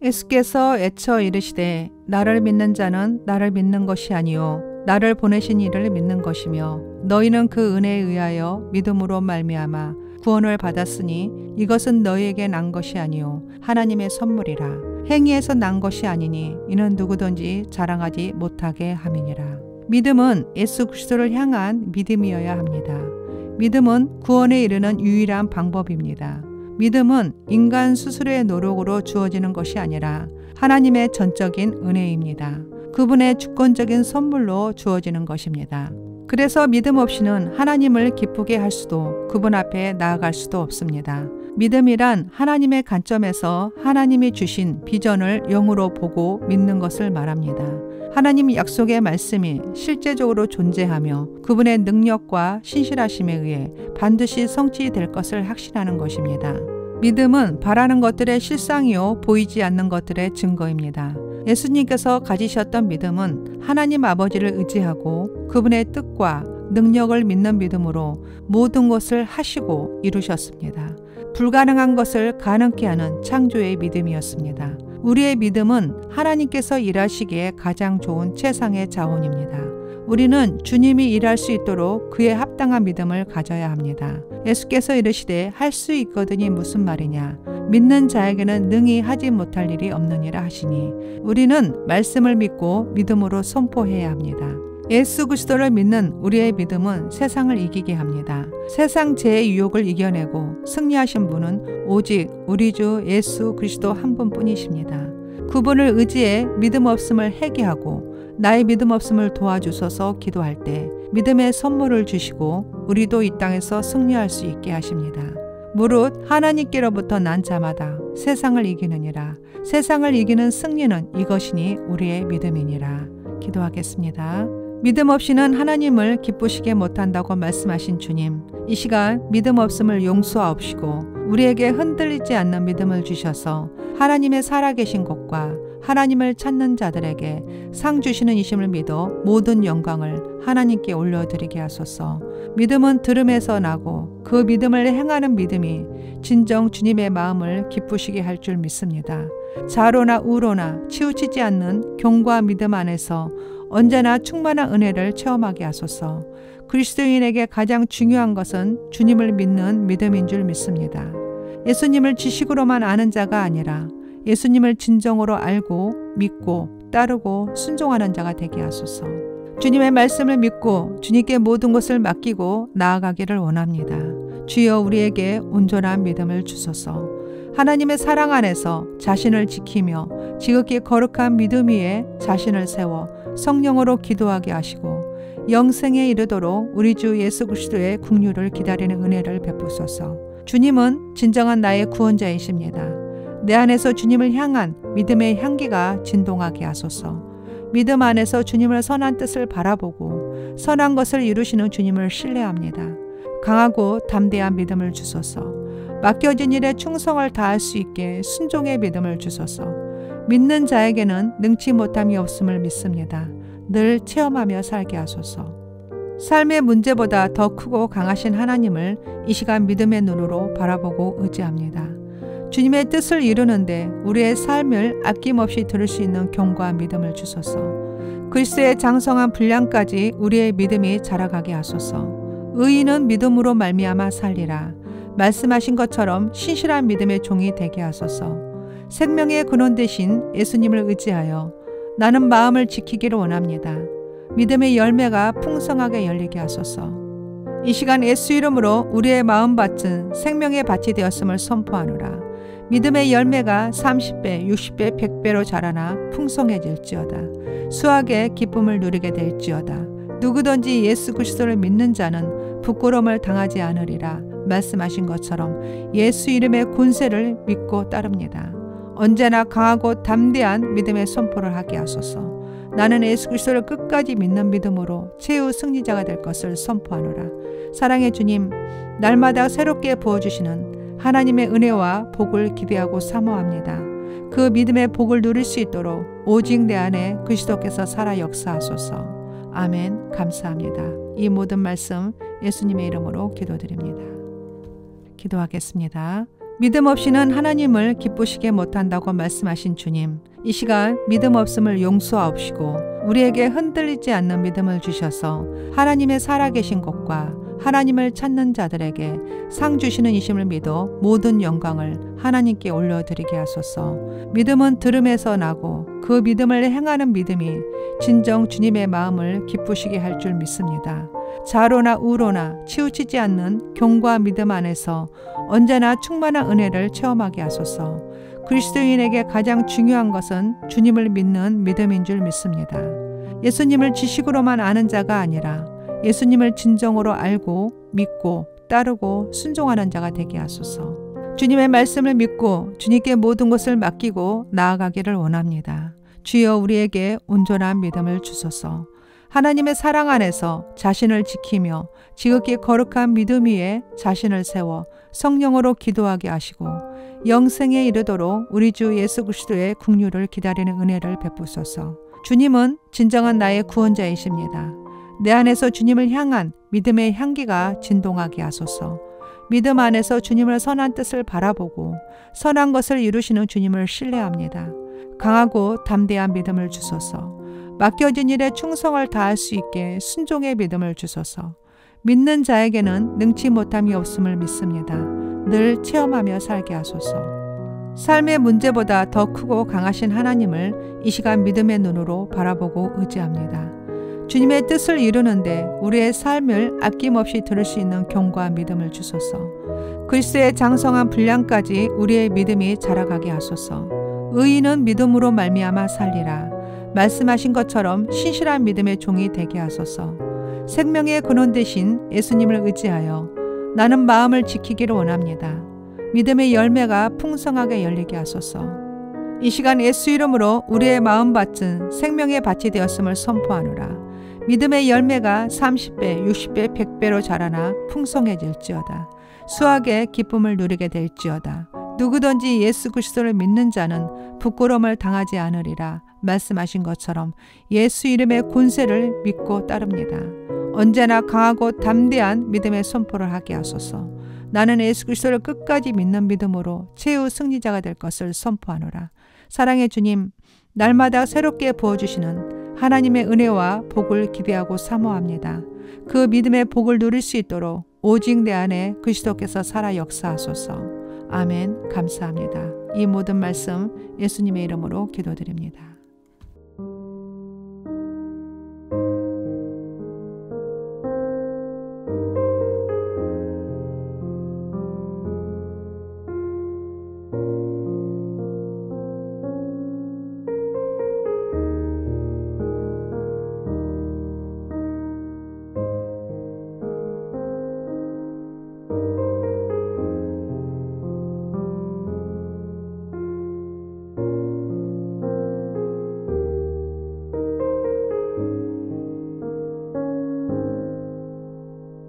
예수께서 애쳐 이르시되 나를 믿는 자는 나를 믿는 것이 아니요 나를 보내신 이를 믿는 것이며 너희는 그 은혜에 의하여 믿음으로 말미암아 구원을 받았으니 이것은 너희에게 난 것이 아니요 하나님의 선물이라. 행위에서 난 것이 아니니 이는 누구든지 자랑하지 못하게 함이니라. 믿음은 예수 그리스도를 향한 믿음이어야 합니다. 믿음은 구원에 이르는 유일한 방법입니다. 믿음은 인간 스스로의 노력으로 주어지는 것이 아니라 하나님의 전적인 은혜입니다. 그분의 주권적인 선물로 주어지는 것입니다. 그래서 믿음 없이는 하나님을 기쁘게 할 수도 그분 앞에 나아갈 수도 없습니다. 믿음이란 하나님의 관점에서 하나님이 주신 비전을 영으로 보고 믿는 것을 말합니다. 하나님 약속의 말씀이 실제적으로 존재하며 그분의 능력과 신실하심에 의해 반드시 성취될 것을 확신하는 것입니다. 믿음은 바라는 것들의 실상이요 보이지 않는 것들의 증거입니다. 예수님께서 가지셨던 믿음은 하나님 아버지를 의지하고 그분의 뜻과 능력을 믿는 믿음으로 모든 것을 하시고 이루셨습니다. 불가능한 것을 가능케 하는 창조의 믿음이었습니다. 우리의 믿음은 하나님께서 일하시기에 가장 좋은 최상의 자원입니다. 우리는 주님이 일할 수 있도록 그에 합당한 믿음을 가져야 합니다. 예수께서 이르시되 할 수 있거든이 무슨 말이냐. 믿는 자에게는 능히 하지 못할 일이 없느니라 하시니 우리는 말씀을 믿고 믿음으로 선포해야 합니다. 예수 그리스도를 믿는 우리의 믿음은 세상을 이기게 합니다. 세상 죄의 유혹을 이겨내고 승리하신 분은 오직 우리 주 예수 그리스도 한 분뿐이십니다. 그분을 의지해 믿음 없음을 회개하고 나의 믿음 없음을 도와주소서 기도할 때 믿음의 선물을 주시고 우리도 이 땅에서 승리할 수 있게 하십니다. 무릇 하나님께로부터 난 자마다 세상을 이기느니라. 세상을 이기는 승리는 이것이니 우리의 믿음이니라. 기도하겠습니다. 믿음 없이는 하나님을 기쁘시게 못한다고 말씀하신 주님, 이 시간 믿음 없음을 용서하옵시고 우리에게 흔들리지 않는 믿음을 주셔서 하나님의 살아계신 것과 하나님을 찾는 자들에게 상 주시는 이심을 믿어 모든 영광을 하나님께 올려드리게 하소서. 믿음은 들음에서 나고 그 믿음을 행하는 믿음이 진정 주님의 마음을 기쁘시게 할 줄 믿습니다. 좌로나 우로나 치우치지 않는 경과 믿음 안에서 언제나 충만한 은혜를 체험하게 하소서. 그리스도인에게 가장 중요한 것은 주님을 믿는 믿음인 줄 믿습니다. 예수님을 지식으로만 아는 자가 아니라 예수님을 진정으로 알고 믿고 따르고 순종하는 자가 되게 하소서. 주님의 말씀을 믿고 주님께 모든 것을 맡기고 나아가기를 원합니다. 주여 우리에게 온전한 믿음을 주소서. 하나님의 사랑 안에서 자신을 지키며 지극히 거룩한 믿음 위에 자신을 세워 성령으로 기도하게 하시고 영생에 이르도록 우리 주 예수 그리스도의 긍휼을 기다리는 은혜를 베푸소서. 주님은 진정한 나의 구원자이십니다. 내 안에서 주님을 향한 믿음의 향기가 진동하게 하소서. 믿음 안에서 주님을 선한 뜻을 바라보고 선한 것을 이루시는 주님을 신뢰합니다. 강하고 담대한 믿음을 주소서. 맡겨진 일에 충성을 다할 수 있게 순종의 믿음을 주소서. 믿는 자에게는 능치 못함이 없음을 믿습니다. 늘 체험하며 살게 하소서. 삶의 문제보다 더 크고 강하신 하나님을 이 시간 믿음의 눈으로 바라보고 의지합니다. 주님의 뜻을 이루는데 우리의 삶을 아낌없이 들을 수 있는 경과 믿음을 주소서. 그리스도의 장성한 분량까지 우리의 믿음이 자라가게 하소서. 의인은 믿음으로 말미암아 살리라. 말씀하신 것처럼 신실한 믿음의 종이 되게 하소서. 생명의 근원 되신 예수님을 의지하여 나는 마음을 지키기를 원합니다. 믿음의 열매가 풍성하게 열리게 하소서. 이 시간 예수 이름으로 우리의 마음밭은 생명의 밭이 되었음을 선포하노라. 믿음의 열매가 30배, 60배, 100배로 자라나 풍성해질지어다. 수확의 기쁨을 누리게 될지어다. 누구든지 예수 그리스도를 믿는 자는 부끄러움을 당하지 않으리라. 말씀하신 것처럼 예수 이름의 권세를 믿고 따릅니다. 언제나 강하고 담대한 믿음의 선포를 하게 하소서. 나는 예수 그리스도를 끝까지 믿는 믿음으로 최후 승리자가 될 것을 선포하노라. 사랑의 주님, 날마다 새롭게 부어주시는 하나님의 은혜와 복을 기대하고 사모합니다. 그 믿음의 복을 누릴 수 있도록 오직 내 안에 그리스도께서 살아 역사하소서. 아멘. 감사합니다. 이 모든 말씀 예수님의 이름으로 기도드립니다. 기도하겠습니다. 믿음 없이는 하나님을 기쁘시게 못한다고 말씀하신 주님, 이 시간 믿음 없음을 용서하옵시고 우리에게 흔들리지 않는 믿음을 주셔서 하나님의 살아계신 것과 하나님을 찾는 자들에게 상 주시는 이심을 믿어 모든 영광을 하나님께 올려드리게 하소서. 믿음은 들음에서 나고 그 믿음을 행하는 믿음이 진정 주님의 마음을 기쁘시게 할 줄 믿습니다. 자로나 우로나 치우치지 않는 경과 믿음 안에서 언제나 충만한 은혜를 체험하게 하소서. 그리스도인에게 가장 중요한 것은 주님을 믿는 믿음인 줄 믿습니다. 예수님을 지식으로만 아는 자가 아니라 예수님을 진정으로 알고 믿고 따르고 순종하는 자가 되게 하소서. 주님의 말씀을 믿고 주님께 모든 것을 맡기고 나아가기를 원합니다. 주여 우리에게 온전한 믿음을 주소서. 하나님의 사랑 안에서 자신을 지키며 지극히 거룩한 믿음 위에 자신을 세워 성령으로 기도하게 하시고 영생에 이르도록 우리 주 예수 그리스도의 긍휼을 기다리는 은혜를 베푸소서. 주님은 진정한 나의 구원자이십니다. 내 안에서 주님을 향한 믿음의 향기가 진동하게 하소서. 믿음 안에서 주님을 선한 뜻을 바라보고 선한 것을 이루시는 주님을 신뢰합니다. 강하고 담대한 믿음을 주소서. 맡겨진 일에 충성을 다할 수 있게 순종의 믿음을 주소서. 믿는 자에게는 능치 못함이 없음을 믿습니다. 늘 체험하며 살게 하소서. 삶의 문제보다 더 크고 강하신 하나님을 이 시간 믿음의 눈으로 바라보고 의지합니다. 주님의 뜻을 이루는데 우리의 삶을 아낌없이 들을 수 있는 경과 믿음을 주소서. 그리스도의 장성한 분량까지 우리의 믿음이 자라가게 하소서. 의인은 믿음으로 말미암아 살리라. 말씀하신 것처럼 신실한 믿음의 종이 되게 하소서. 생명의 근원 되신 예수님을 의지하여 나는 마음을 지키기를 원합니다. 믿음의 열매가 풍성하게 열리게 하소서. 이 시간 예수 이름으로 우리의 마음밭은 생명의 밭이 되었음을 선포하노라. 믿음의 열매가 30배, 60배, 100배로 자라나 풍성해질지어다. 수확의 기쁨을 누리게 될지어다. 누구든지 예수 그리스도를 믿는 자는 부끄러움을 당하지 않으리라 말씀하신 것처럼 예수 이름의 권세를 믿고 따릅니다. 언제나 강하고 담대한 믿음의 선포를 하게 하소서. 나는 예수 그리스도를 끝까지 믿는 믿음으로 최후 승리자가 될 것을 선포하노라. 사랑의 주님, 날마다 새롭게 부어주시는 하나님의 은혜와 복을 기대하고 사모합니다. 그 믿음의 복을 누릴 수 있도록 오직 내 안에 그리스도께서 살아 역사하소서. 아멘. 감사합니다. 이 모든 말씀 예수님의 이름으로 기도드립니다.